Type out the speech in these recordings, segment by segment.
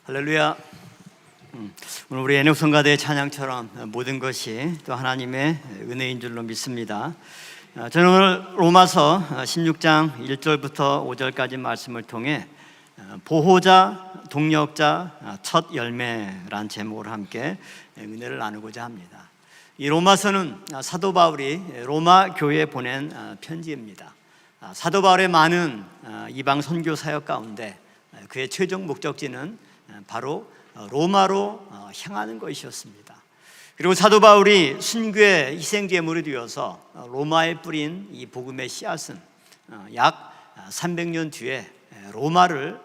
할렐루야. 오늘 우리 애녹성가대의 찬양처럼 모든 것이 또 하나님의 은혜인 줄로 믿습니다. 저는 오늘 로마서 16장 1절부터 5절까지 말씀을 통해 보호자, 동력자, 첫 열매란 제목으로 함께 은혜를 나누고자 합니다. 이 로마서는 사도 바울이 로마 교회에 보낸 편지입니다. 사도 바울의 많은 이방 선교 사역 가운데 그의 최종 목적지는 바로 로마로 향하는 것이었습니다. 그리고 사도 바울이 순교의 희생제물이 되어서 로마에 뿌린 이 복음의 씨앗은 약 300년 뒤에 로마를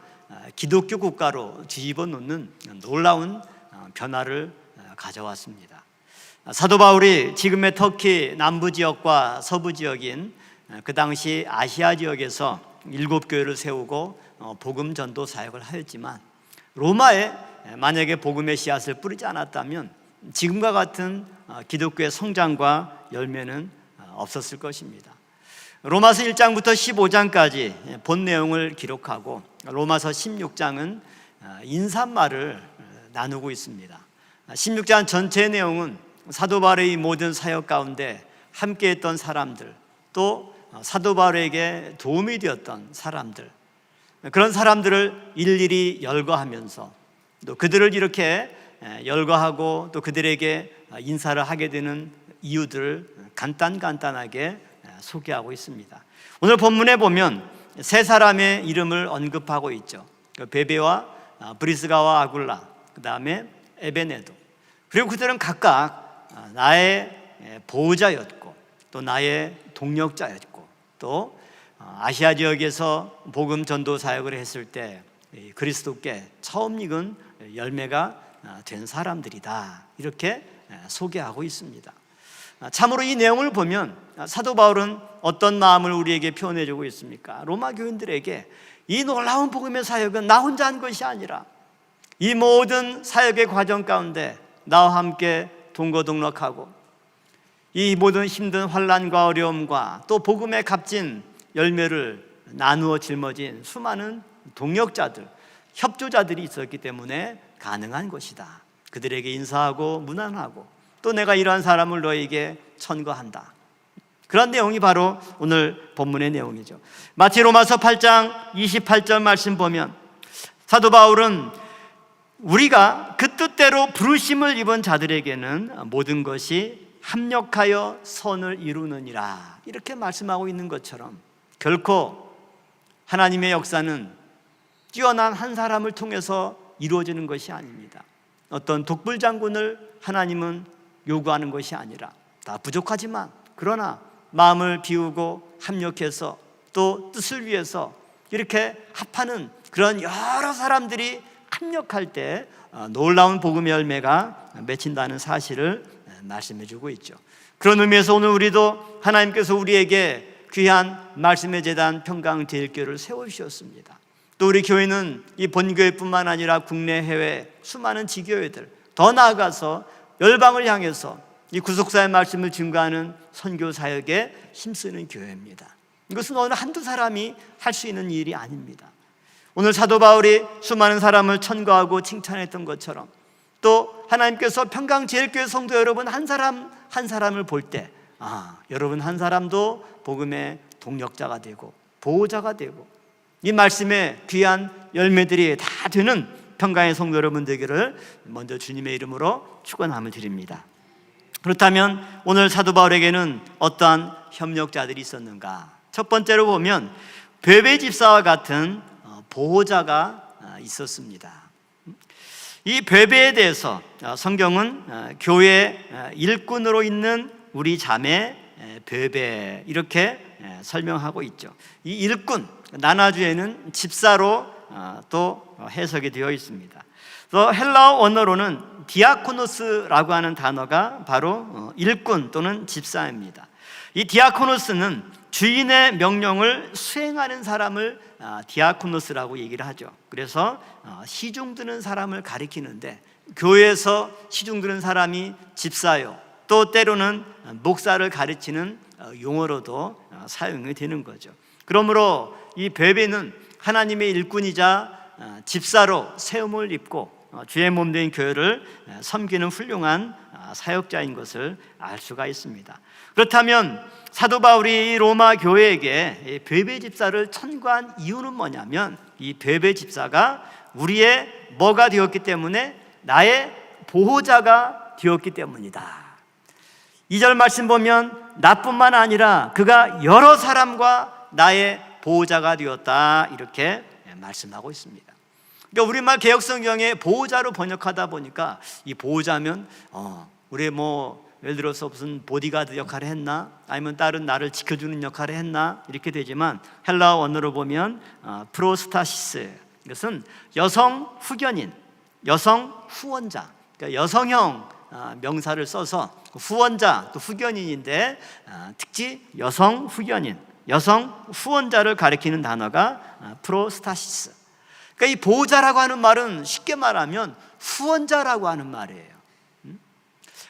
기독교 국가로 뒤집어 놓는 놀라운 변화를 가져왔습니다. 사도 바울이 지금의 터키 남부 지역과 서부 지역인 그 당시 아시아 지역에서 7교회를 세우고 복음 전도 사역을 하였지만, 로마에 만약에 복음의 씨앗을 뿌리지 않았다면 지금과 같은 기독교의 성장과 열매는 없었을 것입니다. 로마서 1장부터 15장까지 본 내용을 기록하고 로마서 16장은 인사말을 나누고 있습니다. 16장 전체의 내용은 사도 바울의 모든 사역 가운데 함께했던 사람들, 또 사도 바울에게 도움이 되었던 사람들, 그런 사람들을 일일이 열거하면서 또 그들을 이렇게 열거하고 또 그들에게 인사를 하게 되는 이유들을 간단하게 소개하고 있습니다. 오늘 본문에 보면 세 사람의 이름을 언급하고 있죠. 베베와 브리스가와 아굴라, 그 다음에 에베네도. 그리고 그들은 각각 나의 보호자였고 또 나의 동력자였고 또 아시아 지역에서 복음 전도 사역을 했을 때 그리스도께 처음 익은 열매가 된 사람들이다, 이렇게 소개하고 있습니다. 참으로 이 내용을 보면 사도 바울은 어떤 마음을 우리에게 표현해 주고 있습니까? 로마 교인들에게 이 놀라운 복음의 사역은 나 혼자 한 것이 아니라 이 모든 사역의 과정 가운데 나와 함께 동거동락하고 이 모든 힘든 환난과 어려움과 또 복음의 값진 열매를 나누어 짊어진 수많은 동역자들, 협조자들이 있었기 때문에 가능한 것이다. 그들에게 인사하고 문안하고 또 내가 이러한 사람을 너에게 천거한다. 그런 내용이 바로 오늘 본문의 내용이죠. 마치 로마서 8장 28절 말씀 보면 사도 바울은 우리가 그 뜻대로 부르심을 입은 자들에게는 모든 것이 합력하여 선을 이루느니라, 이렇게 말씀하고 있는 것처럼 결코 하나님의 역사는 뛰어난 한 사람을 통해서 이루어지는 것이 아닙니다. 어떤 독불장군을 하나님은 요구하는 것이 아니라 다 부족하지만 그러나 마음을 비우고 합력해서 또 뜻을 위해서 이렇게 합하는 그런 여러 사람들이 합력할 때 놀라운 복음의 열매가 맺힌다는 사실을 말씀해 주고 있죠. 그런 의미에서 오늘 우리도 하나님께서 우리에게 귀한 말씀의 제단 평강제일교회를 세워주셨습니다. 또 우리 교회는 이 본교회뿐만 아니라 국내 해외 수많은 지교회들, 더 나아가서 열방을 향해서 이 구속사의 말씀을 증거하는 선교 사역에 힘쓰는 교회입니다. 이것은 오늘 한두 사람이 할 수 있는 일이 아닙니다. 오늘 사도 바울이 수많은 사람을 천거하고 칭찬했던 것처럼 또 하나님께서 평강제일교회 성도 여러분 한 사람 한 사람을 볼 때 여러분 한 사람도 복음의 동력자가 되고 보호자가 되고 이 말씀의 귀한 열매들이 다 되는 평강의 성도 여러분 되기를 먼저 주님의 이름으로 축원함을 드립니다. 그렇다면 오늘 사도 바울에게는 어떠한 협력자들이 있었는가? 첫 번째로 보면 베베 집사와 같은 보호자가 있었습니다. 이 베베에 대해서 성경은 교회 일꾼으로 있는 우리 자매 베베, 이렇게 설명하고 있죠. 이 일꾼, 나나주에는 집사로 또 해석이 되어 있습니다. 또 헬라어 원어로는 디아코노스라고 하는 단어가 바로 일꾼 또는 집사입니다. 이 디아코노스는 주인의 명령을 수행하는 사람을 디아코노스라고 얘기를 하죠. 그래서 시중 드는 사람을 가리키는데 교회에서 시중 드는 사람이 집사요, 또 때로는 목사를 가르치는 용어로도 사용이 되는 거죠. 그러므로 이 베베는 하나님의 일꾼이자 집사로 세움을 입고 주의 몸된 교회를 섬기는 훌륭한 사역자인 것을 알 수가 있습니다. 그렇다면 사도 바울이 로마 교회에게 베베 집사를 천거한 이유는 뭐냐면, 이 베베 집사가 우리의 뭐가 되었기 때문에? 나의 보호자가 되었기 때문이다. 2절 말씀 보면 나뿐만 아니라 그가 여러 사람과 나의 보호자가 되었다, 이렇게 말씀하고 있습니다. 그러니까 우리말 개역성경에 보호자로 번역하다 보니까 이 보호자면 우리 예를 들어서 무슨 보디가드 역할을 했나, 아니면 다른 나를 지켜주는 역할을 했나, 이렇게 되지만 헬라어 원어로 보면 프로스타시스, 이것은 여성 후견인, 여성 후원자, 그러니까 여성형 명사를 써서 후원자 또 후견인인데 특히 여성 후견인, 여성 후원자를 가리키는 단어가 프로스타시스. 그러니까 이 보호자라고 하는 말은 쉽게 말하면 후원자라고 하는 말이에요.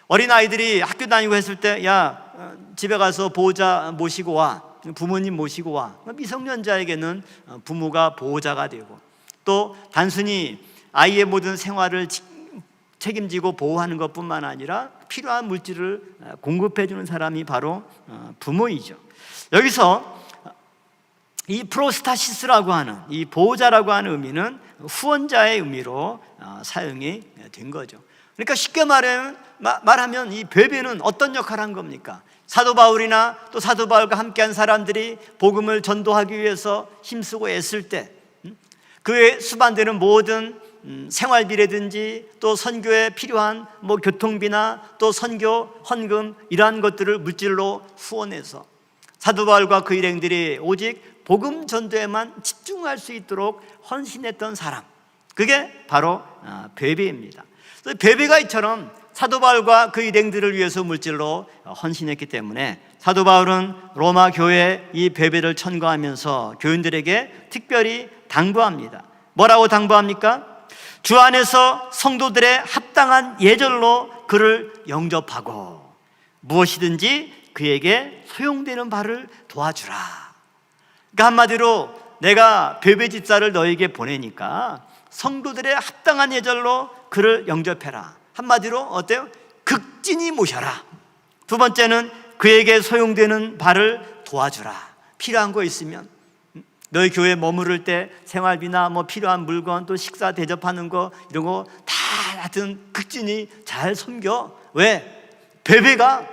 어린아이들이 학교 다니고 했을 때, 야, 집에 가서 보호자 모시고 와, 부모님 모시고 와. 미성년자에게는 부모가 보호자가 되고, 또 단순히 아이의 모든 생활을 책임지고 보호하는 것뿐만 아니라 필요한 물질을 공급해 주는 사람이 바로 부모이죠. 여기서 이 프로스타시스라고 하는, 이 보호자라고 하는 의미는 후원자의 의미로 사용이 된 거죠. 그러니까 쉽게 말하면 이 베베는 어떤 역할을 한 겁니까? 사도 바울이나 또 사도 바울과 함께한 사람들이 복음을 전도하기 위해서 힘쓰고 애쓸 때 그에 수반되는 모든 생활비라든지 또 선교에 필요한 교통비나 또 선교 헌금, 이러한 것들을 물질로 후원해서 사도 바울과 그 일행들이 오직 복음 전도에만 집중할 수 있도록 헌신했던 사람, 그게 바로 베베입니다. 베베가 이처럼 사도 바울과 그 일행들을 위해서 물질로 헌신했기 때문에 사도 바울은 로마 교회에 이 베베를 천거하면서 교인들에게 특별히 당부합니다. 뭐라고 당부합니까? 주 안에서 성도들의 합당한 예절로 그를 영접하고 무엇이든지 그에게 소용되는 바를 도와주라. 그러니까 한마디로 내가 베베 집사를 너에게 보내니까 성도들의 합당한 예절로 그를 영접해라. 한마디로 어때요? 극진히 모셔라. 두 번째는 그에게 소용되는 바를 도와주라. 필요한 거 있으면, 너희 교회에 머무를 때 생활비나 필요한 물건, 또 식사 대접하는 거, 이런 거 다 하여튼 극진히 잘 섬겨. 왜? 베베가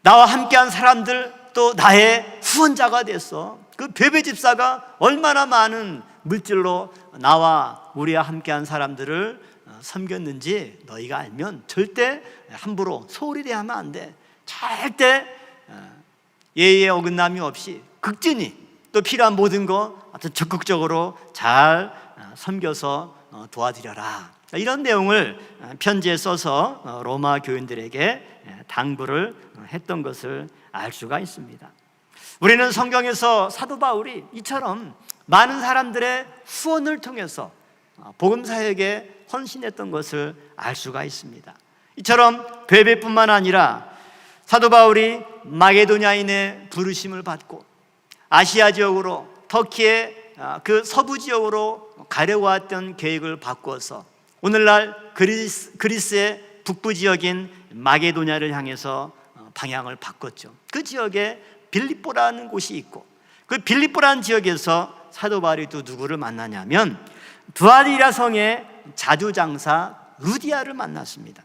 나와 함께한 사람들, 또 나의 후원자가 됐어. 그 베베 집사가 얼마나 많은 물질로 나와 우리와 함께한 사람들을 섬겼는지 너희가 알면 절대 함부로 소홀히 대하면 안 돼. 절대 예의에 어긋남이 없이 극진히, 또 필요한 모든 거 적극적으로 잘 섬겨서 도와드려라. 이런 내용을 편지에 써서 로마 교인들에게 당부를 했던 것을 알 수가 있습니다. 우리는 성경에서 사도 바울이 이처럼 많은 사람들의 후원을 통해서 복음 사역에 헌신했던 것을 알 수가 있습니다. 이처럼 베베뿐만 아니라 사도 바울이 마게도냐인의 부르심을 받고 아시아 지역으로, 터키의 그 서부 지역으로 가려고 했던 계획을 바꾸어서 오늘날 그리스의 북부 지역인 마게도냐를 향해서 방향을 바꿨죠. 그 지역에 빌립보라는 곳이 있고, 그 빌립보라는 지역에서 사도 바울이 또 누구를 만나냐면 두아디라 성의 자주장사 루디아를 만났습니다.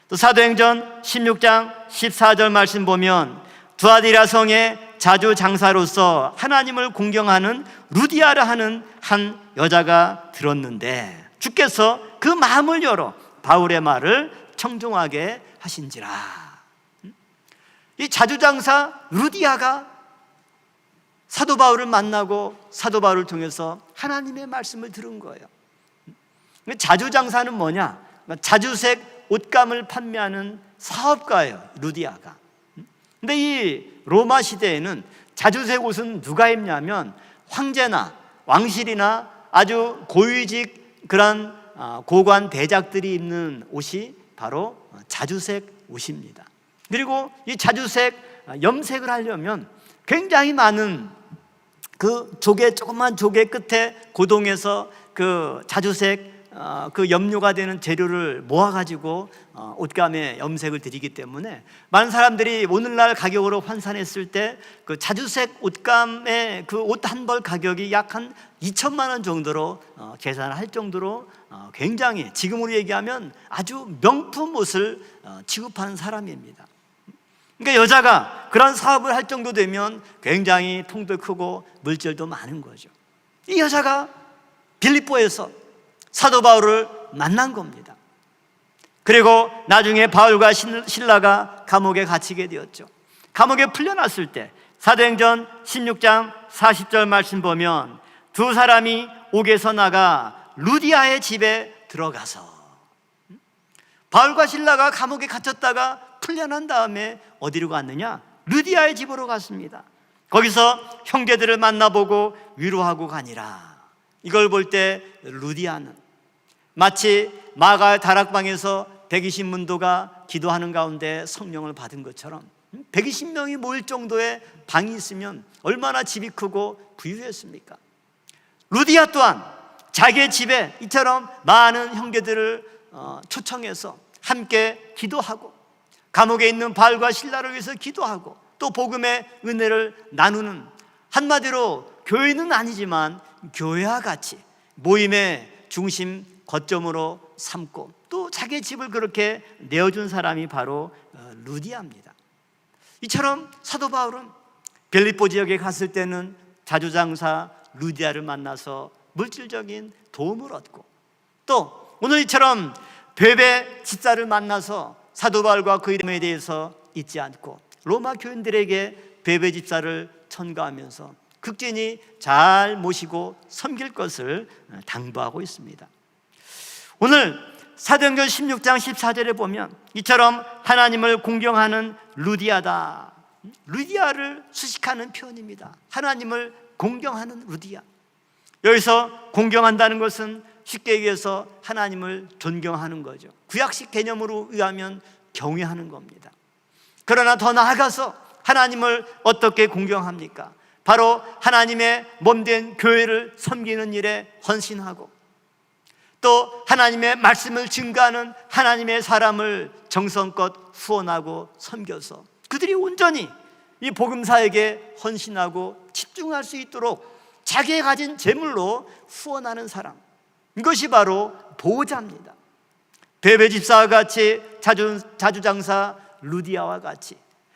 또 사도행전 16장 14절 말씀 보면 두아디라 성의 자주장사로서 하나님을 공경하는 루디아라 하는 한 여자가 들었는데 주께서 그 마음을 열어 바울의 말을 청종하게 하신지라. 이 자주장사 루디아가 사도 바울을 만나고 사도 바울을 통해서 하나님의 말씀을 들은 거예요. 자주장사는 뭐냐? 자주색 옷감을 판매하는 사업가예요, 루디아가. 근데 이 로마 시대에는 자주색 옷은 누가 입냐면 황제나 왕실이나 아주 고위직 그런 고관 대작들이 입는 옷이 바로 자주색 옷입니다. 그리고 이 자주색 염색을 하려면 굉장히 많은 그 조개, 조그만 조개 끝에 고동에서 그 자주색 그 염료가 되는 재료를 모아가지고 옷감에 염색을 드리기 때문에 많은 사람들이 오늘날 가격으로 환산했을 때 그 자주색 옷감의 그 옷 한 벌 가격이 약 한 2천만 원 정도로 계산을 할 정도로 굉장히 지금으로 얘기하면 아주 명품 옷을 취급하는 사람입니다. 그러니까 여자가 그런 사업을 할 정도 되면 굉장히 통도 크고 물질도 많은 거죠. 이 여자가 빌립보에서 사도 바울을 만난 겁니다. 그리고 나중에 바울과 실라가 감옥에 갇히게 되었죠. 감옥에 풀려났을 때 사도행전 16장 40절 말씀 보면 두 사람이 옥에서 나가 루디아의 집에 들어가서, 바울과 실라가 감옥에 갇혔다가 풀려난 다음에 어디로 갔느냐? 루디아의 집으로 갔습니다. 거기서 형제들을 만나보고 위로하고 가니라. 이걸 볼 때 루디아는 마치 마가의 다락방에서 120문도가 기도하는 가운데 성령을 받은 것처럼 120명이 모일 정도의 방이 있으면 얼마나 집이 크고 부유했습니까? 루디아 또한 자기의 집에 이처럼 많은 형제들을 초청해서 함께 기도하고 감옥에 있는 바울과 실라를 위해서 기도하고 또 복음의 은혜를 나누는, 한마디로 교회는 아니지만 교회와 같이 모임의 중심 거점으로 삼고 또 자기의 집을 그렇게 내어준 사람이 바로 루디아입니다. 이처럼 사도 바울은 빌립보 지역에 갔을 때는 자주장사 루디아를 만나서 물질적인 도움을 얻고, 또 오늘 이처럼 베베 집사를 만나서 사도 바울과 그 이름에 대해서 잊지 않고 로마 교인들에게 베베 집사를 천거하면서 극진히 잘 모시고 섬길 것을 당부하고 있습니다. 오늘 사도행전 16장 14절에 보면 이처럼 하나님을 공경하는 루디아다. 루디아를 수식하는 표현입니다. 하나님을 공경하는 루디아. 여기서 공경한다는 것은 쉽게 얘기해서 하나님을 존경하는 거죠. 구약식 개념으로 의하면 경외하는 겁니다. 그러나 더 나아가서 하나님을 어떻게 공경합니까? 바로 하나님의 몸된 교회를 섬기는 일에 헌신하고 또 하나님의 말씀을 증거하는 하나님의 사람을 정성껏 후원하고 섬겨서 그들이 온전히 이 복음사에게 헌신하고 집중할 수 있도록 자기의 가진 재물로 후원하는 사람, 이것이 바로 보호자입니다. 베베 집사와 같이 자주장사 루디아와 같이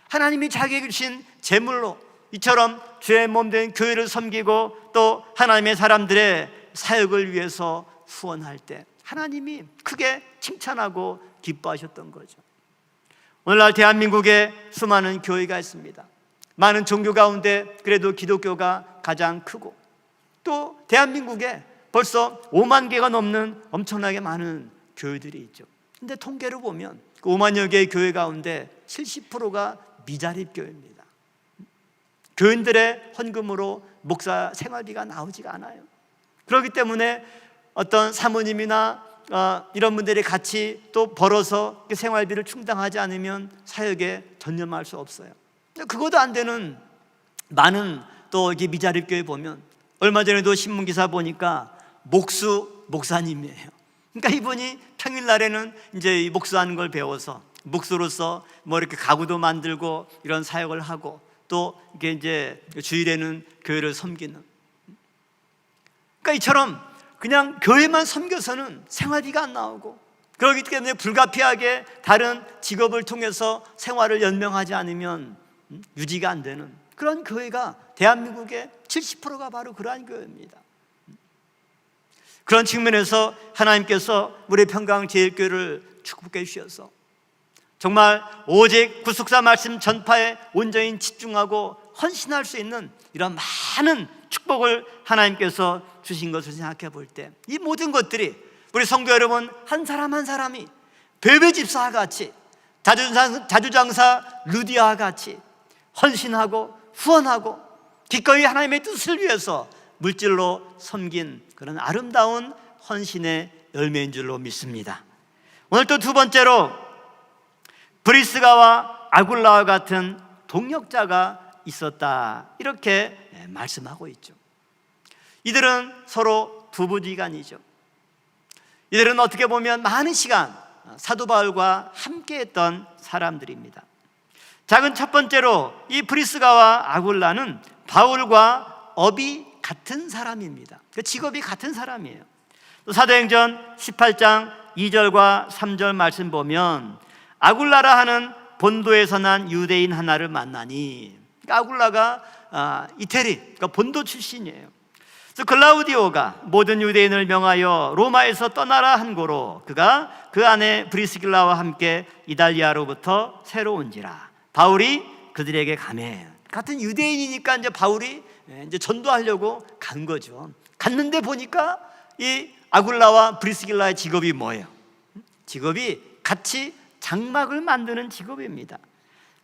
하나님이 자기에게 주신 재물로 이처럼 주의 몸된 교회를 섬기고 또 하나님의 사람들의 사역을 위해서 후원할 때 하나님이 크게 칭찬하고 기뻐하셨던 거죠. 오늘날 대한민국에 수많은 교회가 있습니다. 많은 종교 가운데 그래도 기독교가 가장 크고 또 대한민국에 벌써 5만 개가 넘는 엄청나게 많은 교회들이 있죠. 근데 통계를 보면 그 5만여 개의 교회 가운데 70%가 미자립 교회입니다. 교인들의 헌금으로 목사 생활비가 나오지가 않아요. 그렇기 때문에 어떤 사모님이나 이런 분들이 같이 또 벌어서 생활비를 충당하지 않으면 사역에 전념할 수 없어요. 그것도 안 되는 많은 또 이게 미자립 교회 보면 얼마 전에도 신문 기사 보니까 목수 목사님이에요. 그러니까 이분이 평일날에는 이제 이 목수하는 걸 배워서 목수로서 뭐 이렇게 가구도 만들고 이런 사역을 하고 또 이게 이제 주일에는 교회를 섬기는. 그러니까 이처럼 그냥 교회만 섬겨서는 생활비가 안 나오고 그렇기 때문에 불가피하게 다른 직업을 통해서 생활을 연명하지 않으면 유지가 안 되는 그런 교회가 대한민국의 70%가 바로 그러한 교회입니다. 그런 측면에서 하나님께서 우리 평강제일교회를 축복해 주셔서 정말 오직 구속사 말씀 전파에 온전히 집중하고 헌신할 수 있는 이런 많은 축복을 하나님께서 주신 것을 생각해 볼 때 이 모든 것들이 우리 성도 여러분 한 사람 한 사람이 베베 집사와 같이 자주장사 루디아와 같이 헌신하고 후원하고 기꺼이 하나님의 뜻을 위해서 물질로 섬긴 그런 아름다운 헌신의 열매인 줄로 믿습니다. 오늘 또 두 번째로 브리스가와 아굴라와 같은 동역자가 있었다 이렇게 말씀하고 있죠. 이들은 서로 부부지간이죠. 이들은 어떻게 보면 많은 시간 사도 바울과 함께했던 사람들입니다. 작은 첫 번째로 이 브리스가와 아굴라는 바울과 업이 같은 사람입니다. 그 직업이 같은 사람이에요. 또 사도행전 18장 2절과 3절 말씀 보면 아굴라라 하는 본도에서 난 유대인 하나를 만나니, 아굴라가 이태리, 그러니까 본도 출신이에요. 그래서 글라우디오가 모든 유대인을 명하여 로마에서 떠나라 한 고로 그가 그 아내 브리스길라와 함께 이달리아로부터 새로 온지라. 바울이 그들에게 가매. 같은 유대인이니까 이제 바울이 이제 전도하려고 간 거죠. 갔는데 보니까 이 아굴라와 브리스길라의 직업이 뭐예요? 직업이 같이 장막을 만드는 직업입니다.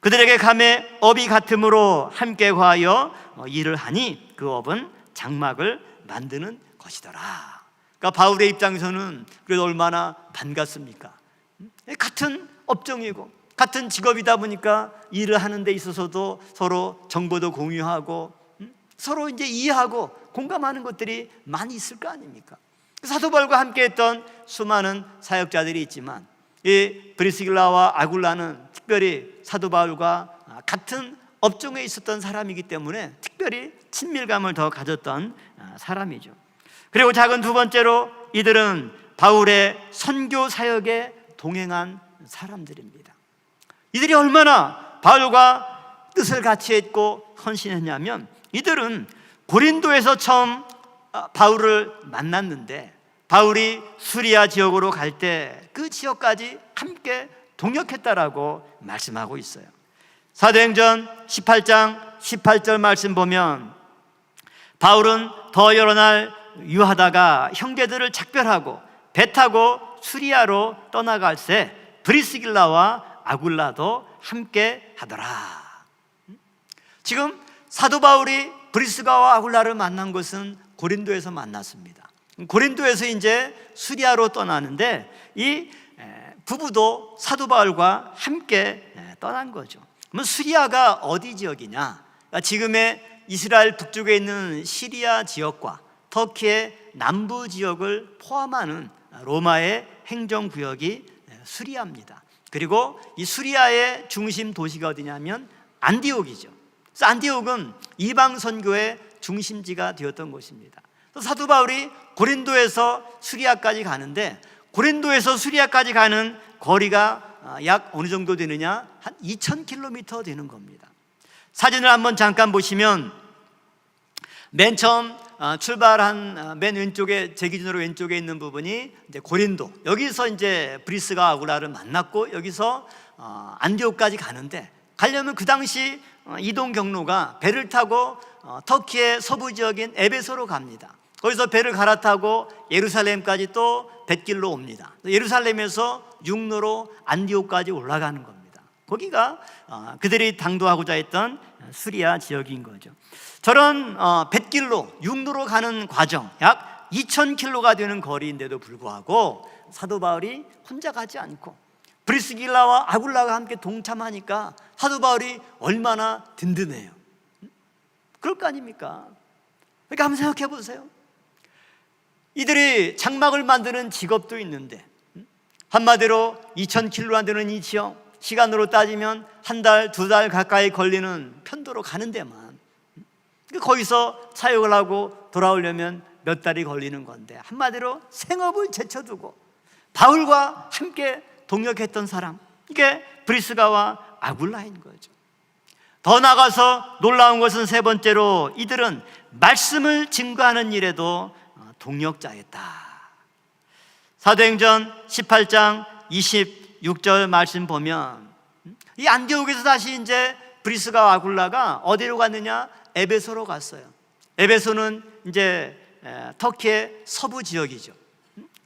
그들에게 가매 업이 같으므로 함께 과하여 일을 하니 그 업은 장막을 만드는 것이더라. 그러니까 바울의 입장에서는 그래도 얼마나 반갑습니까? 같은 업종이고 같은 직업이다 보니까 일을 하는 데 있어서도 서로 정보도 공유하고 서로 이제 이해하고 공감하는 것들이 많이 있을 거 아닙니까? 사도 바울과 함께했던 수많은 사역자들이 있지만 이 브리스길라와 아굴라는 특별히 사도 바울과 같은 업종에 있었던 사람이기 때문에 특별히 친밀감을 더 가졌던 사람이죠. 그리고 작은 두 번째로 이들은 바울의 선교 사역에 동행한 사람들입니다. 이들이 얼마나 바울과 뜻을 같이 했고 헌신했냐면 이들은 고린도에서 처음 바울을 만났는데 바울이 수리아 지역으로 갈 때 그 지역까지 함께 동역했다라고 말씀하고 있어요. 사도행전 18장 18절 말씀 보면 바울은 더 여러 날 유하다가 형제들을 작별하고 배 타고 수리아로 떠나갈새 브리스길라와 아굴라도 함께 하더라. 지금 사도 바울이 브리스가와 아굴라를 만난 것은 고린도에서 만났습니다. 고린도에서 이제 수리아로 떠나는데 이 부부도 사도 바울과 함께 떠난 거죠. 그러면 수리아가 어디 지역이냐? 지금의 이스라엘 북쪽에 있는 시리아 지역과 터키의 남부 지역을 포함하는 로마의 행정구역이 수리아입니다. 그리고 이 수리아의 중심 도시가 어디냐면 안디옥이죠. 그래서 안디옥은 이방 선교의 중심지가 되었던 곳입니다. 또 사도 바울이 고린도에서 수리아까지 가는데 고린도에서 수리아까지 가는 거리가 약 어느 정도 되느냐? 한 2000km 되는 겁니다. 사진을 한번 잠깐 보시면 맨 처음 출발한 맨 왼쪽에, 제 기준으로 왼쪽에 있는 부분이 이제 고린도, 여기서 이제 브리스가 아굴라를 만났고 여기서 안디옥까지 가는데, 가려면 그 당시 이동 경로가 배를 타고 터키의 서부 지역인 에베소로 갑니다. 거기서 배를 갈아타고 예루살렘까지 또 뱃길로 옵니다. 예루살렘에서 육로로 안디옥까지 올라가는 겁니다. 거기가 그들이 당도하고자 했던 수리아 지역인 거죠. 저런 뱃길로 육로로 가는 과정, 약 2000km가 되는 거리인데도 불구하고 사도 바울이 혼자 가지 않고 브리스길라와 아굴라가 함께 동참하니까 사도 바울이 얼마나 든든해요. 그럴 거 아닙니까? 그러니까 한번 생각해 보세요. 이들이 장막을 만드는 직업도 있는데 한마디로 2000km나 되는 이 지역, 시간으로 따지면 한 달, 두 달 가까이 걸리는 편도로 가는 데만 거기서 사역을 하고 돌아오려면 몇 달이 걸리는 건데, 한마디로 생업을 제쳐두고 바울과 함께 동역했던 사람, 이게 브리스가와 아굴라인 거죠. 더 나아가서 놀라운 것은 세 번째로 이들은 말씀을 증거하는 일에도 동역자였다. 사도행전 18장 26절 말씀 보면 이 안디옥에서 다시 이제 브리스가와 아굴라가 어디로 갔느냐? 에베소로 갔어요. 에베소는 이제 터키의 서부 지역이죠.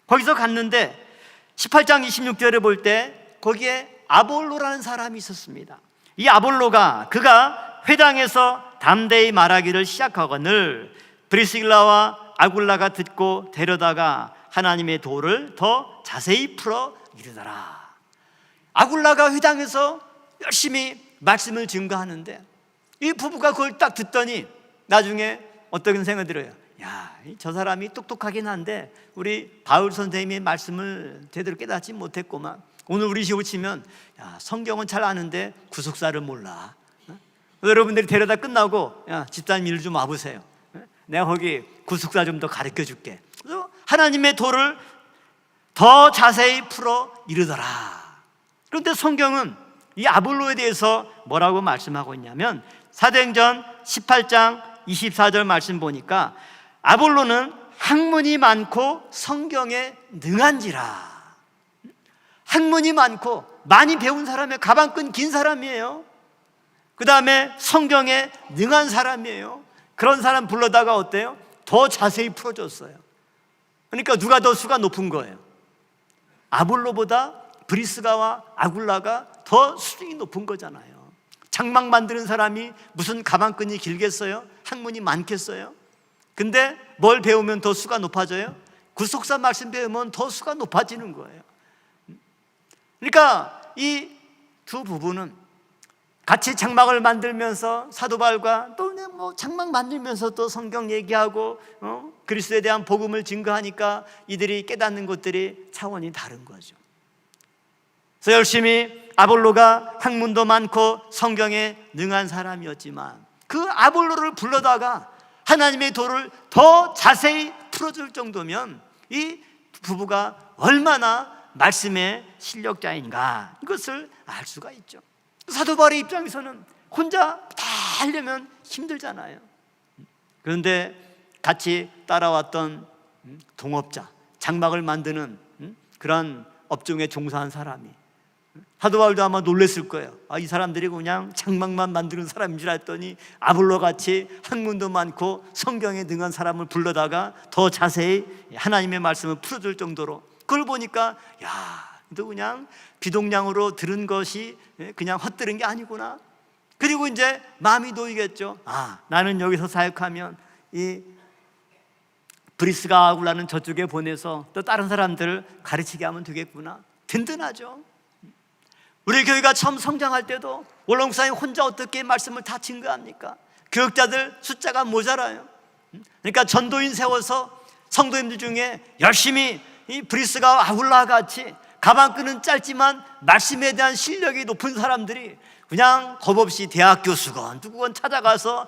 거기서 갔는데 18장 26절에 볼 때 거기에 아볼로라는 사람이 있었습니다. 이 아볼로가 그가 회당에서 담대히 말하기를 시작하거늘 브리스길라와 아굴라가 듣고 데려다가 하나님의 도를 더 자세히 풀어 이르더라. 아굴라가 회당에서 열심히 말씀을 증거하는데 이 부부가 그걸 딱 듣더니 나중에 어떤 생각이 들어요? 저 사람이 똑똑하긴 한데 우리 바울 선생님의 말씀을 제대로 깨닫지 못했구만. 오늘 우리 식으로 치면 성경은 잘 아는데 구속사를 몰라. 여러분들이 데려다 끝나고 집사님 일 좀 와보세요. 내가 거기 구속사 좀 더 가르쳐 줄게. 그래서 하나님의 도를 더 자세히 풀어 이르더라. 그런데 성경은 이 아볼로에 대해서 뭐라고 말씀하고 있냐면 사도행전 18장 24절 말씀 보니까 아볼로는 학문이 많고 성경에 능한지라. 학문이 많고 많이 배운 사람이에요. 가방끈 긴 사람이에요. 그 다음에 성경에 능한 사람이에요. 그런 사람 불러다가 어때요? 더 자세히 풀어줬어요. 그러니까 누가 더 수가 높은 거예요? 아볼로보다 브리스가와 아굴라가 더 수준이 높은 거잖아요. 장막 만드는 사람이 무슨 가방끈이 길겠어요? 학문이 많겠어요? 근데 뭘 배우면 더 수가 높아져요? 구속사 말씀 배우면 더 수가 높아지는 거예요. 그러니까 이 두 부부는 같이 장막을 만들면서 사도 바울과 또 장막 만들면서 또 성경 얘기하고 그리스도에 대한 복음을 증거하니까 이들이 깨닫는 것들이 차원이 다른 거죠. 그래서 열심히 아볼로가 학문도 많고 성경에 능한 사람이었지만 그 아볼로를 불러다가 하나님의 도를 더 자세히 풀어줄 정도면 이 부부가 얼마나 말씀의 실력자인가 이것을 알 수가 있죠. 사도 바울의 입장에서는 혼자 다 하려면 힘들잖아요. 그런데 같이 따라왔던 동업자, 장막을 만드는 그런 업종에 종사한 사람이 사도 바울도 아마 놀랬을 거예요. 이 사람들이 그냥 장막만 만드는 사람인 줄 알았더니 아볼로 같이 학문도 많고 성경에 능한 사람을 불러다가 더 자세히 하나님의 말씀을 풀어줄 정도로 그걸 보니까 너 그냥 비동량으로 들은 것이 그냥 헛들은 게 아니구나. 그리고 이제 마음이 놓이겠죠. 나는 여기서 사역하면 이 브리스가 아굴라는 저쪽에 보내서 또 다른 사람들을 가르치게 하면 되겠구나. 든든하죠. 우리 교회가 처음 성장할 때도 원로목사님 혼자 어떻게 말씀을 다 증거합니까? 교역자들 숫자가 모자라요. 그러니까 전도인 세워서 성도님들 중에 열심히 이 브리스가 아굴라와 같이 가방끈은 짧지만 말씀에 대한 실력이 높은 사람들이 그냥 겁없이 대학 교수건 누구건 찾아가서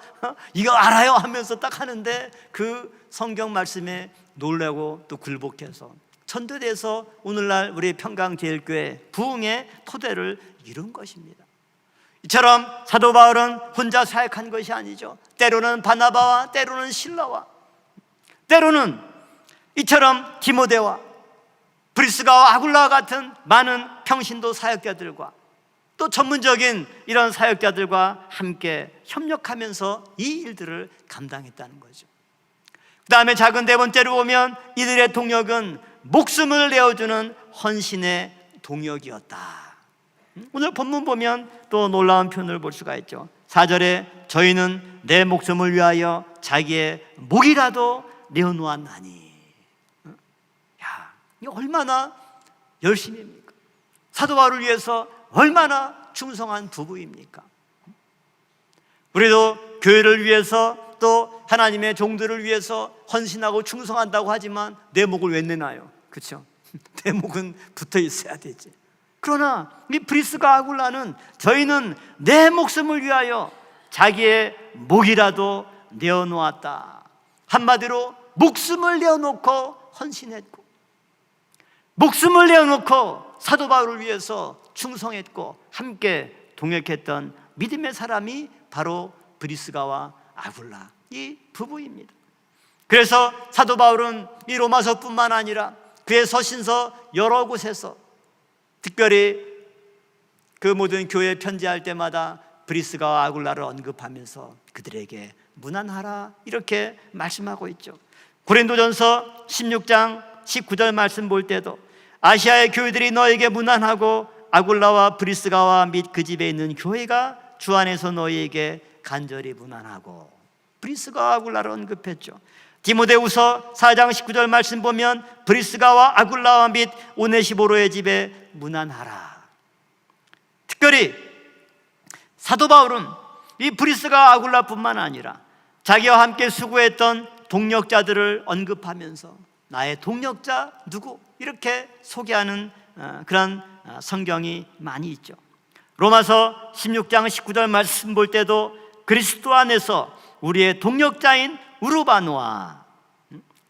이거 알아요 하면서 딱 하는데 그 성경 말씀에 놀라고 또 굴복해서 전도돼서 오늘날 우리 평강제일교회 부흥의 토대를 이룬 것입니다. 이처럼 사도 바울은 혼자 사역한 것이 아니죠. 때로는 바나바와 때로는 실라와 때로는 이처럼 디모데와 브리스가와 아굴라와 같은 많은 평신도 사역자들과 또 전문적인 이런 사역자들과 함께 협력하면서 이 일들을 감당했다는 거죠. 그 다음에 작은 네 번째로 보면 이들의 동력은 목숨을 내어주는 헌신의 동력이었다. 오늘 본문 보면 또 놀라운 표현을 볼 수가 있죠. 4절에 저희는 내 목숨을 위하여 자기의 목이라도 내어놓았나니. 이 얼마나 열심입니까? 사도 바울을 위해서 얼마나 충성한 부부입니까? 우리도 교회를 위해서 또 하나님의 종들을 위해서 헌신하고 충성한다고 하지만 내 목을 왜 내놔요? 그렇죠? 내 목은 붙어 있어야 되지. 그러나 이 브리스가 아굴라는 저희는 내 목숨을 위하여 자기의 목이라도 내어놓았다. 한마디로 목숨을 내어놓고 헌신했고 목숨을 내어놓고 사도 바울을 위해서 충성했고 함께 동역했던 믿음의 사람이 바로 브리스가와 아굴라 이 부부입니다. 그래서 사도 바울은 이 로마서뿐만 아니라 그의 서신서 여러 곳에서 특별히 그 모든 교회에 편지할 때마다 브리스가와 아굴라를 언급하면서 그들에게 문안하라 이렇게 말씀하고 있죠. 고린도전서 16장 19절 말씀 볼 때도 아시아의 교회들이 너에게 문안하고 아굴라와 브리스가와 및 그 집에 있는 교회가 주 안에서 너희에게 간절히 문안하고 브리스가와 아굴라를 언급했죠. 디모데후서 4장 19절 말씀 보면 브리스가와 아굴라와 및 오네시보로의 집에 문안하라. 특별히 사도 바울은 이 브리스가와 아굴라뿐만 아니라 자기와 함께 수고했던 동력자들을 언급하면서 나의 동력자 누구? 이렇게 소개하는 그런 성경이 많이 있죠. 로마서 16장 19절 말씀 볼 때도 그리스도 안에서 우리의 동력자인 우르바노아,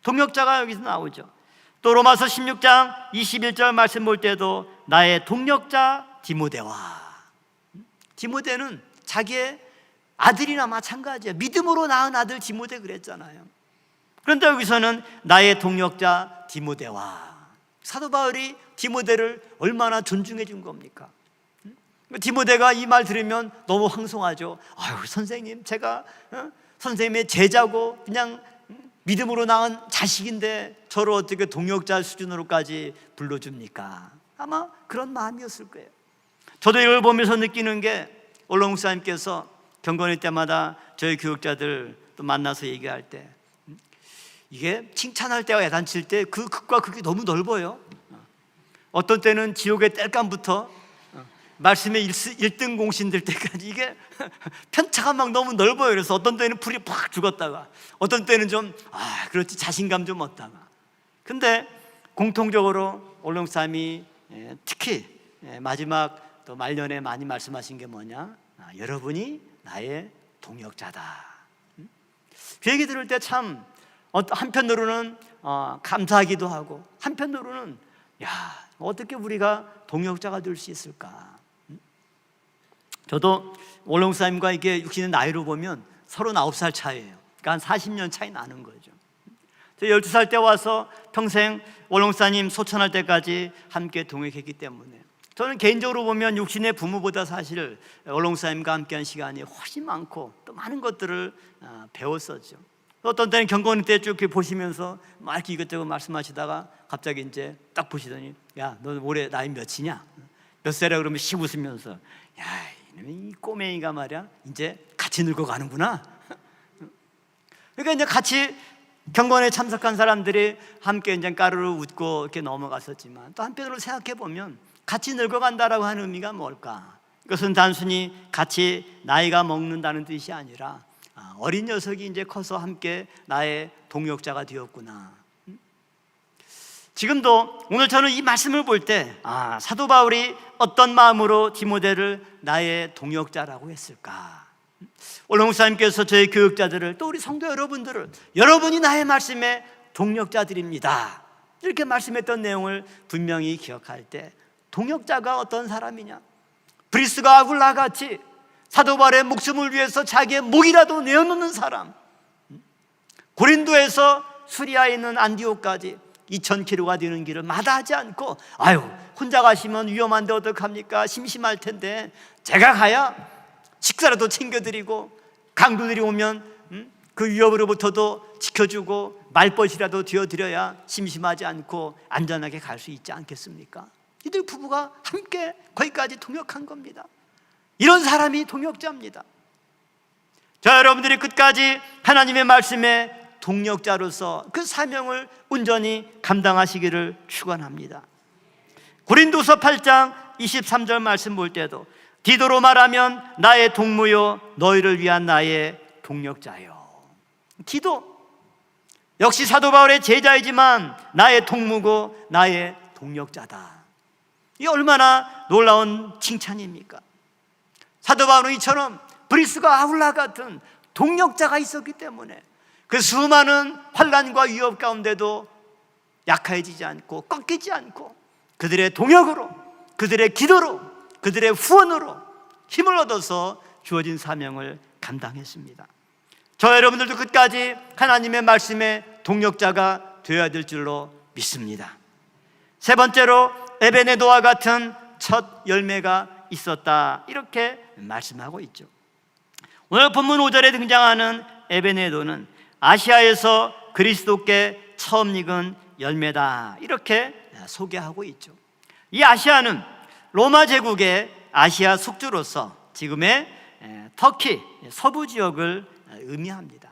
동력자가 여기서 나오죠. 또 로마서 16장 21절 말씀 볼 때도 나의 동력자 디모데와, 디모데는 자기의 아들이나 마찬가지예요. 믿음으로 낳은 아들 디모데 그랬잖아요. 그런데 여기서는 나의 동력자 디모데와, 사도 바울이 디모데를 얼마나 존중해 준 겁니까? 디모데가 이 말 들으면 너무 황송하죠. 아유, 선생님, 제가 선생님의 제자고 그냥 믿음으로 낳은 자식인데 저를 어떻게 동역자 수준으로까지 불러줍니까? 아마 그런 마음이었을 거예요. 저도 이걸 보면서 느끼는 게, 올로 목사님께서 경건회 때마다 저희 교육자들 또 만나서 얘기할 때, 이게 칭찬할 때와 야단칠 때 그 극과 극이 너무 넓어요. 어떤 때는 지옥의 땔감부터 말씀의 1등 공신들 때까지 이게 편차가 막 너무 넓어요. 그래서 어떤 때는 불이 팍 죽었다가, 어떤 때는 좀 그렇지 자신감 좀 얻다가. 근데 공통적으로 올롱삼이 특히 마지막 또 말년에 많이 말씀하신 게 뭐냐? 여러분이 나의 동역자다. 그 얘기 들을 때 참 한편으로는 감사하기도 하고, 한편으로는 어떻게 우리가 동역자가 될 수 있을까? 저도 올롱사님과 이게 육신의 나이로 보면 39살 차이예요. 그러니까 한 40년 차이 나는 거죠. 12살 때 와서 평생 올롱사님 소천할 때까지 함께 동역했기 때문에 저는 개인적으로 보면 육신의 부모보다 사실 올롱사님과 함께한 시간이 훨씬 많고 또 많은 것들을 배웠었죠. 어떤 때는 경건회 때 쭉 보시면서 막 이렇게 이것저것 말씀하시다가 갑자기 이제 딱 보시더니, 야, 너 올해 나이 몇이냐? 몇 살이야? 그러면 씩 웃으면서, 야, 이 꼬맹이가 말이야 이제 같이 늙어가는구나. 그러니까 이제 같이 경건에 참석한 사람들이 함께 이제 까르르 웃고 이렇게 넘어갔었지만, 또 한편으로 생각해 보면 같이 늙어간다라고 하는 의미가 뭘까? 이것은 단순히 같이 나이가 먹는다는 뜻이 아니라 어린 녀석이 이제 커서 함께 나의 동역자가 되었구나. 지금도 오늘 저는 이 말씀을 볼 때 사도 바울이 어떤 마음으로 디모데를 나의 동역자라고 했을까? 오늘 목사님께서 저희 교육자들을, 또 우리 성도 여러분들을, 여러분이 나의 말씀의 동역자들입니다, 이렇게 말씀했던 내용을 분명히 기억할 때, 동역자가 어떤 사람이냐? 브리스가 아굴라 같이 사도 바울의 목숨을 위해서 자기의 목이라도 내어놓는 사람, 고린도에서 수리아에 있는 안디옥까지 2000km가 되는 길을 마다하지 않고, 혼자 가시면 위험한데 어떡합니까? 심심할 텐데 제가 가야 식사라도 챙겨드리고, 강도들이 오면 그 위협으로부터도 지켜주고, 말벗이라도 되어드려야 심심하지 않고 안전하게 갈 수 있지 않겠습니까? 이들 부부가 함께 거기까지 동역한 겁니다. 이런 사람이 동역자입니다. 자, 여러분들이 끝까지 하나님의 말씀에 동역자로서 그 사명을 온전히 감당하시기를 축원합니다. 고린도서 8장 23절 말씀 볼 때도, 디도로 말하면 나의 동무요 너희를 위한 나의 동역자요. 디도 역시 사도 바울의 제자이지만 나의 동무고 나의 동역자다. 이 얼마나 놀라운 칭찬입니까? 사도 바울은 이처럼 브리스가 아울라 같은 동역자가 있었기 때문에 그 수많은 환난과 위협 가운데도 약해지지 않고 꺾이지 않고 그들의 동역으로, 그들의 기도로, 그들의 후원으로 힘을 얻어서 주어진 사명을 감당했습니다. 저 여러분들도 끝까지 하나님의 말씀에 동역자가 되어야 될 줄로 믿습니다. 세 번째로, 에베네도와 같은 첫 열매가 있었다, 이렇게 말씀하고 있죠. 오늘 본문 5절에 등장하는 에베네도는 아시아에서 그리스도께 처음 익은 열매다, 이렇게 소개하고 있죠. 이 아시아는 로마 제국의 아시아 속주로서 지금의 터키 서부 지역을 의미합니다.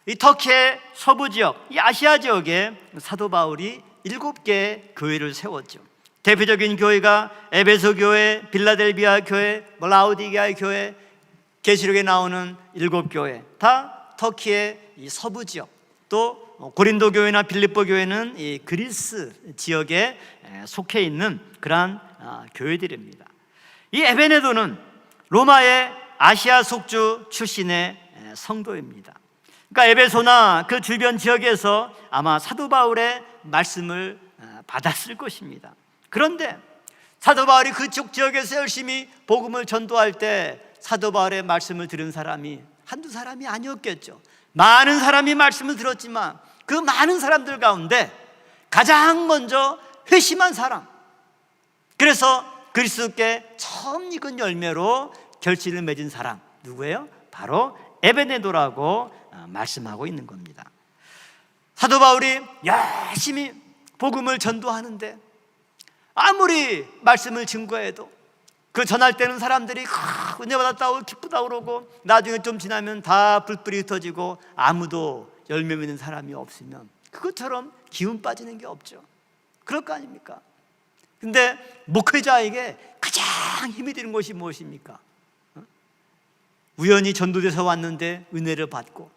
이 터키의 서부 지역, 이 아시아 지역에 사도 바울이 7개의 교회를 세웠죠. 대표적인 교회가 에베소 교회, 빌라델비아 교회, 라우디게아 교회, 계시록에 나오는 7교회, 다 터키의 이 서부 지역, 또 고린도 교회나 빌립보 교회는 이 그리스 지역에 속해 있는 그러한 교회들입니다. 이 에베네도는 로마의 아시아 속주 출신의 성도입니다. 그러니까 에베소나 그 주변 지역에서 아마 사도 바울의 말씀을 받았을 것입니다. 그런데 사도 바울이 그쪽 지역에서 열심히 복음을 전도할 때 사도 바울의 말씀을 들은 사람이 한두 사람이 아니었겠죠. 많은 사람이 말씀을 들었지만 그 많은 사람들 가운데 가장 먼저 회심한 사람, 그래서 그리스도께 처음 익은 열매로 결실을 맺은 사람, 누구예요? 바로 에베네도라고 말씀하고 있는 겁니다. 사도 바울이 열심히 복음을 전도하는데 아무리 말씀을 증거해도 그 전할 때는 사람들이 은혜 받았다고 기쁘다고 그러고 나중에 좀 지나면 다 불불이 흩어지고 아무도 열매 맺는 사람이 없으면 그것처럼 기운 빠지는 게 없죠. 그럴 거 아닙니까? 근데 목회자에게 가장 힘이 되는 것이 무엇입니까? 우연히 전도돼서 왔는데 은혜를 받고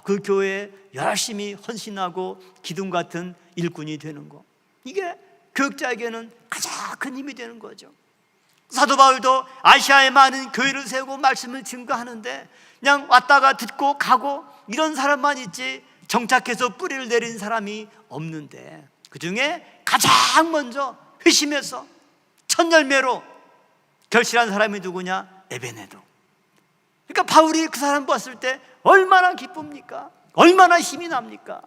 그 교회에 열심히 헌신하고 기둥 같은 일꾼이 되는 거, 이게 교육자에게는 가장 큰 힘이 되는 거죠. 사도 바울도 아시아에 많은 교회를 세우고 말씀을 증거하는데 그냥 왔다가 듣고 가고 이런 사람만 있지 정착해서 뿌리를 내린 사람이 없는데 그 중에 가장 먼저 회심해서 첫 열매로 결실한 사람이 누구냐? 에베네도. 그러니까 바울이 그 사람 봤을 때 얼마나 기쁩니까? 얼마나 힘이 납니까?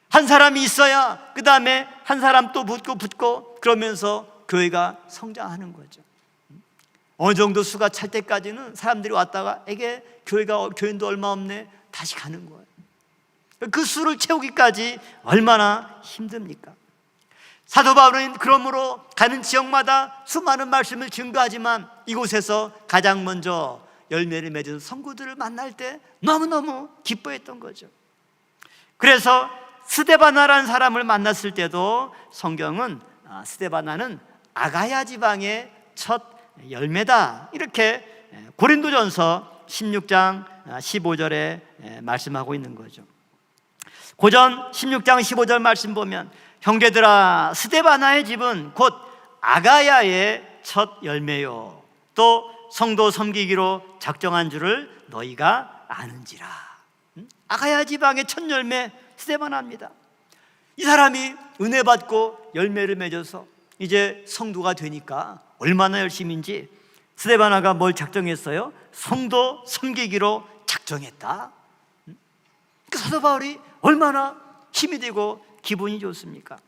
한 사람이 있어야 그 다음에 한 사람 또 붙고 그러면서 교회가 성장하는 거죠. 어느 정도 수가 찰 때까지는 사람들이 왔다가 이게 교인도 얼마 없네, 다시 가는 거예요. 그 수를 채우기까지 얼마나 힘듭니까? 사도 바울은 그러므로 가는 지역마다 수많은 말씀을 증거하지만 이곳에서 가장 먼저 열매를 맺은 성도들을 만날 때 너무너무 기뻐했던 거죠. 그래서 스데바나라는 사람을 만났을 때도 성경은 스데바나는 아가야 지방의 첫 열매다, 이렇게 고린도전서 16장 15절에 말씀하고 있는 거죠. 고전 16장 15절 말씀 보면 형제들아, 스데바나의 집은 곧 아가야의 첫 열매요 또 성도 섬기기로 작정한 줄을 너희가 아는지라. 아가야 지방의 첫 열매 스데바나입니다. 이 사람이 은혜 받고 열매를 맺어서 이제 성도가 되니까 얼마나 열심인지 스데바나가 뭘 작정했어요? 성도 섬기기로 작정했다. 사도 바울이 얼마나 힘이 되고 기분이 좋습니까?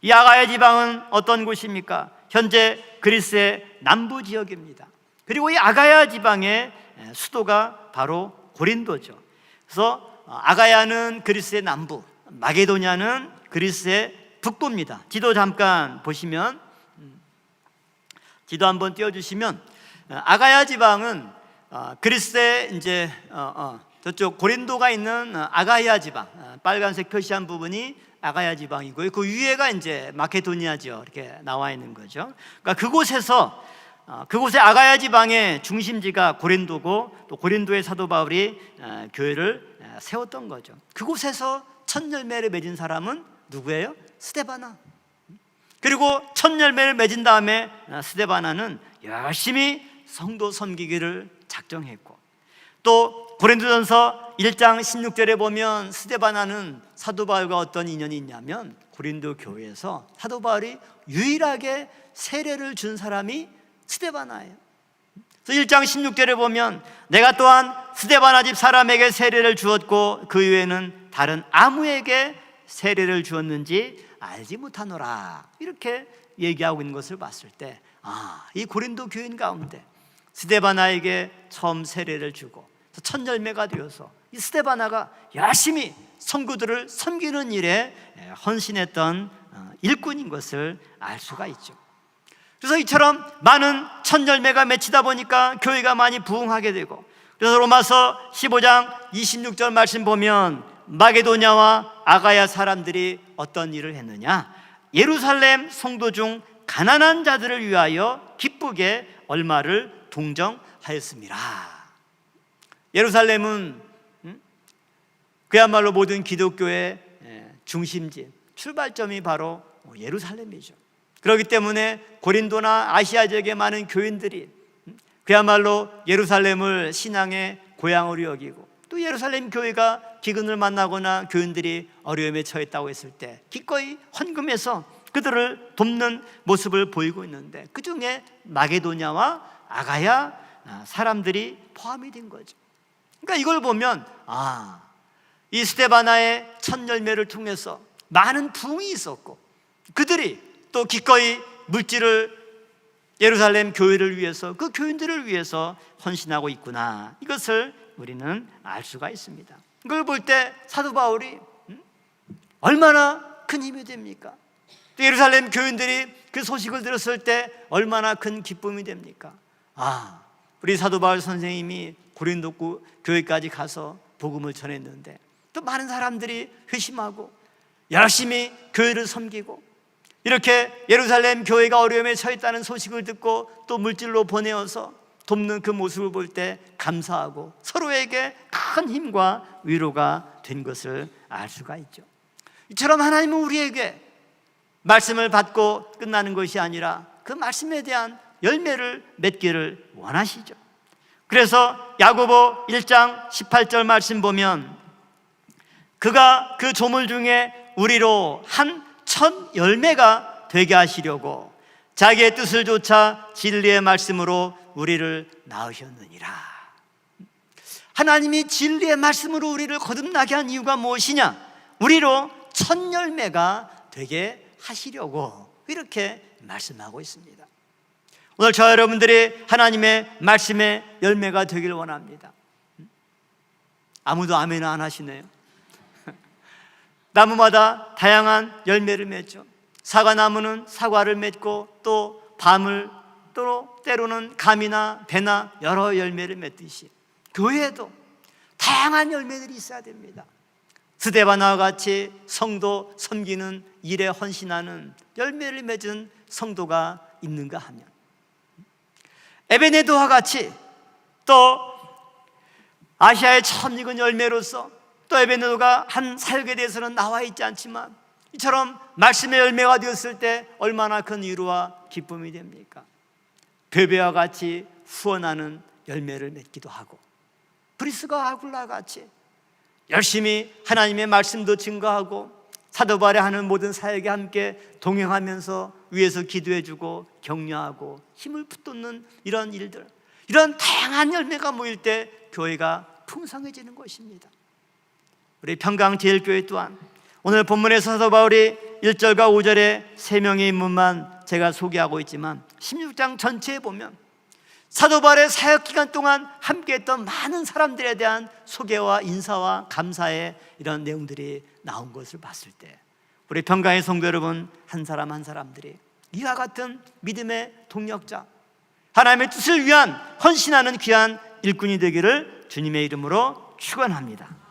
이 아가야 지방은 어떤 곳입니까? 현재 그리스의 남부 지역입니다. 그리고 이 아가야 지방의 수도가 바로 고린도죠. 그래서 아가야는 그리스의 남부, 마게도냐는 그리스의 북부입니다. 지도 잠깐 보시면, 지도 한번 띄워주시면, 아가야 지방은 그리스의 이제 저쪽 고린도가 있는 아가야 지방, 빨간색 표시한 부분이 아가야 지방이고요. 그 위에가 이제 마케도니아죠. 이렇게 나와 있는 거죠. 그러니까 그곳의 아가야 지방의 중심지가 고린도고, 또 고린도의 사도 바울이 교회를 세웠던 거죠. 그곳에서 첫 열매를 맺은 사람은 누구예요? 스데바나. 그리고 첫 열매를 맺은 다음에 스데바나는 열심히 성도 섬기기를 작정했고, 또 고린도전서 1장 16절에 보면 스데바나는 사도 바울과 어떤 인연이 있냐면 고린도 교회에서 사도 바울이 유일하게 세례를 준 사람이 스데바나예요. 그래서 1장 16절에 보면 내가 또한 스데바나 집 사람에게 세례를 주었고 그 외에는 다른 아무에게 세례를 주었는지 알지 못하노라, 이렇게 얘기하고 있는 것을 봤을 때 이 고린도 교인 가운데 스데바나에게 처음 세례를 주고 첫 열매가 되어서 이 스데바나가 열심히 성도들을 섬기는 일에 헌신했던 일꾼인 것을 알 수가 있죠. 그래서 이처럼 많은 첫 열매가 맺히다 보니까 교회가 많이 부흥하게 되고, 그래서 로마서 15장 26절 말씀 보면 마게도냐와 아가야 사람들이 어떤 일을 했느냐? 예루살렘 성도 중 가난한 자들을 위하여 기쁘게 얼마를 동정하였습니다. 예루살렘은 그야말로 모든 기독교의 중심지, 출발점이 바로 예루살렘이죠. 그렇기 때문에 고린도나 아시아 지역의 많은 교인들이 그야말로 예루살렘을 신앙의 고향으로 여기고, 또 예루살렘 교회가 기근을 만나거나 교인들이 어려움에 처했다고 했을 때 기꺼이 헌금해서 그들을 돕는 모습을 보이고 있는데, 그 중에 마게도냐와 아가야 사람들이 포함이 된 거죠. 그러니까 이걸 보면 이 스데바나의 첫 열매를 통해서 많은 부흥이 있었고, 그들이 또 기꺼이 물질을 예루살렘 교회를 위해서, 그 교인들을 위해서 헌신하고 있구나, 이것을 우리는 알 수가 있습니다. 그걸 볼 때 사도 바울이 얼마나 큰 힘이 됩니까? 또 예루살렘 교인들이 그 소식을 들었을 때 얼마나 큰 기쁨이 됩니까? 우리 사도 바울 선생님이 고린도 교회까지 가서 복음을 전했는데 또 많은 사람들이 회심하고 열심히 교회를 섬기고, 이렇게 예루살렘 교회가 어려움에 처했다는 소식을 듣고 또 물질로 보내어서 돕는 그 모습을 볼 때 감사하고 서로에게 큰 힘과 위로가 된 것을 알 수가 있죠. 이처럼 하나님은 우리에게 말씀을 받고 끝나는 것이 아니라 그 말씀에 대한 열매를 맺기를 원하시죠. 그래서 야고보 1장 18절 말씀 보면, 그가 그 조물 중에 우리로 한 첫 열매가 되게 하시려고 자기의 뜻을 좇아 진리의 말씀으로 우리를 낳으셨느니라. 하나님이 진리의 말씀으로 우리를 거듭나게 한 이유가 무엇이냐? 우리로 첫 열매가 되게 하시려고 이렇게 말씀하고 있습니다. 오늘 저 여러분들이 하나님의 말씀의 열매가 되길 원합니다. 아무도 아멘 안 하시네요. 나무마다 다양한 열매를 맺죠. 사과나무는 사과를 맺고, 또 밤을, 또 때로는 감이나 배나 여러 열매를 맺듯이 교회에도 다양한 열매들이 있어야 됩니다. 스데바나와 같이 성도 섬기는 일에 헌신하는 열매를 맺은 성도가 있는가 하면, 에베네도와 같이 또 아시아의 처음 익은 열매로서, 또 에베네도가 한 사역에 대해서는 나와 있지 않지만 이처럼 말씀의 열매가 되었을 때 얼마나 큰 위로와 기쁨이 됩니까? 베베와 같이 후원하는 열매를 맺기도 하고, 브리스가 아굴라와 같이 열심히 하나님의 말씀도 증거하고 사도 바울이 하는 모든 사역에 함께 동행하면서 위에서 기도해주고 격려하고 힘을 붙돋는 이런 일들, 이런 다양한 열매가 모일 때 교회가 풍성해지는 것입니다. 우리 평강제일교회 또한 오늘 본문에서 사도 바울이 1절과 5절에 3명의 인물만 제가 소개하고 있지만 16장 전체에 보면 사도 바울의 사역 기간 동안 함께했던 많은 사람들에 대한 소개와 인사와 감사의 이런 내용들이 나온 것을 봤을 때, 우리 평강의 성도 여러분 한 사람 한 사람들이 이와 같은 믿음의 동력자, 하나님의 뜻을 위한 헌신하는 귀한 일꾼이 되기를 주님의 이름으로 축원합니다.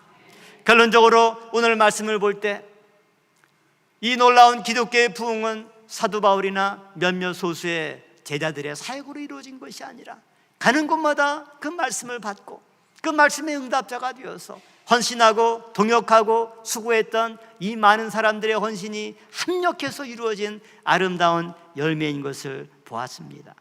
결론적으로 오늘 말씀을 볼 때 이 놀라운 기독교의 부흥은 사도 바울이나 몇몇 소수의 제자들의 사역으로 이루어진 것이 아니라 가는 곳마다 그 말씀을 받고 그 말씀의 응답자가 되어서 헌신하고 동역하고 수고했던 이 많은 사람들의 헌신이 합력해서 이루어진 아름다운 열매인 것을 보았습니다.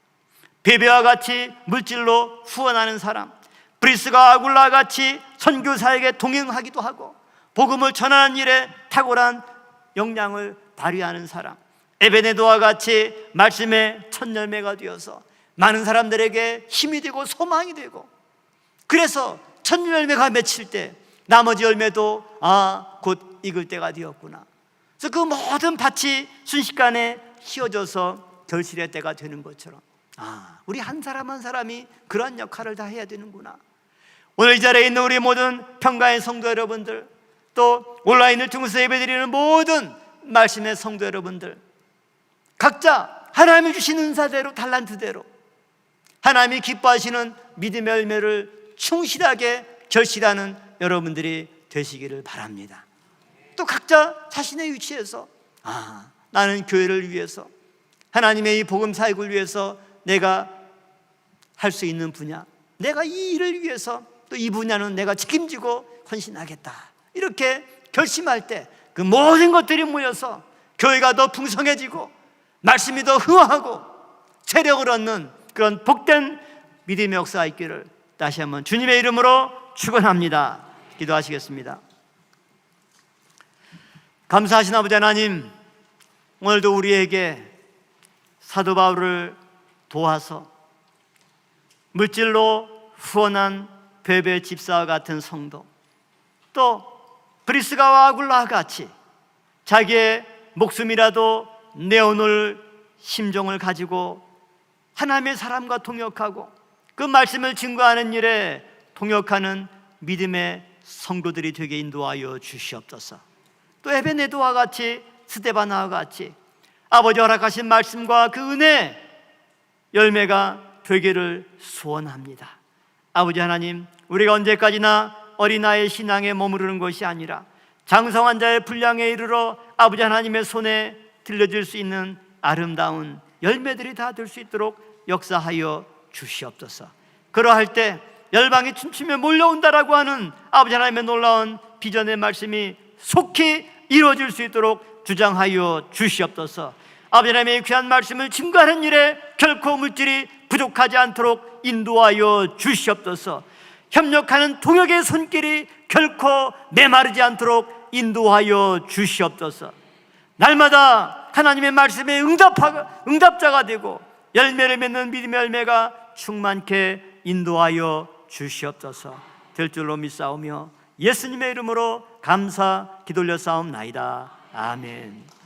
베베와 같이 물질로 후원하는 사람, 브리스가 아굴라와 같이 선교 사역에 동행하기도 하고 복음을 전하는 일에 탁월한 역량을 발휘하는 사람, 에베네도와 같이 말씀의 첫 열매가 되어서 많은 사람들에게 힘이 되고 소망이 되고, 그래서 첫 열매가 맺힐 때 나머지 열매도 곧 익을 때가 되었구나. 그래서 그 모든 밭이 순식간에 휘어져서 결실의 때가 되는 것처럼 우리 한 사람 한 사람이 그런 역할을 다 해야 되는구나. 오늘 이 자리에 있는 우리 모든 평강의 성도 여러분들, 또 온라인을 통해서 예배드리는 모든 말씀의 성도 여러분들, 각자 하나님이 주신 은사대로 달란트대로 하나님이 기뻐하시는 믿음의 열매를 충실하게 결실하는 여러분들이 되시기를 바랍니다. 또 각자 자신의 위치에서 나는 교회를 위해서, 하나님의 이 복음 사역을 위해서 내가 할 수 있는 분야, 내가 이 일을 위해서 또 이 분야는 내가 책임지고 헌신하겠다, 이렇게 결심할 때 그 모든 것들이 모여서 교회가 더 풍성해지고 말씀이 더 흥황하고 체력을 얻는 그런 복된 믿음의 역사가 있기를 다시 한번 주님의 이름으로 축원합니다. 기도하시겠습니다. 감사하신 아버지 하나님, 오늘도 우리에게 사도 바울을 도와서 물질로 후원한 베베 집사와 같은 성도, 또 브리스가와 아굴라와 같이 자기의 목숨이라도 내어놓을 심정을 가지고 하나님의 사람과 동역하고 그 말씀을 증거하는 일에 동역하는 믿음의 성도들이 되게 인도하여 주시옵소서. 또 에베네도와 같이, 스데바나와 같이 아버지 허락하신 말씀과 그 은혜 열매가 되기를 소원합니다. 아버지 하나님, 우리가 언제까지나 어린아이의 신앙에 머무르는 것이 아니라 장성한 자의 분량에 이르러 아버지 하나님의 손에 들려질 수 있는 아름다운 열매들이 다 될 수 있도록 역사하여 주시옵소서. 그러할 때 열방이 춤추며 몰려온다라고 하는 아버지 하나님의 놀라운 비전의 말씀이 속히 이루어질 수 있도록 주장하여 주시옵소서. 아버지 하나님의 귀한 말씀을 증거하는 일에 결코 물질이 부족하지 않도록 인도하여 주시옵소서. 협력하는 동역의 손길이 결코 메마르지 않도록 인도하여 주시옵소서. 날마다 하나님의 말씀에 응답자가 되고 열매를 맺는 믿음의 열매가 충만케 인도하여 주시옵소서. 될 줄로 믿사오며 예수님의 이름으로 감사 기도 올려 싸움나이다. 아멘.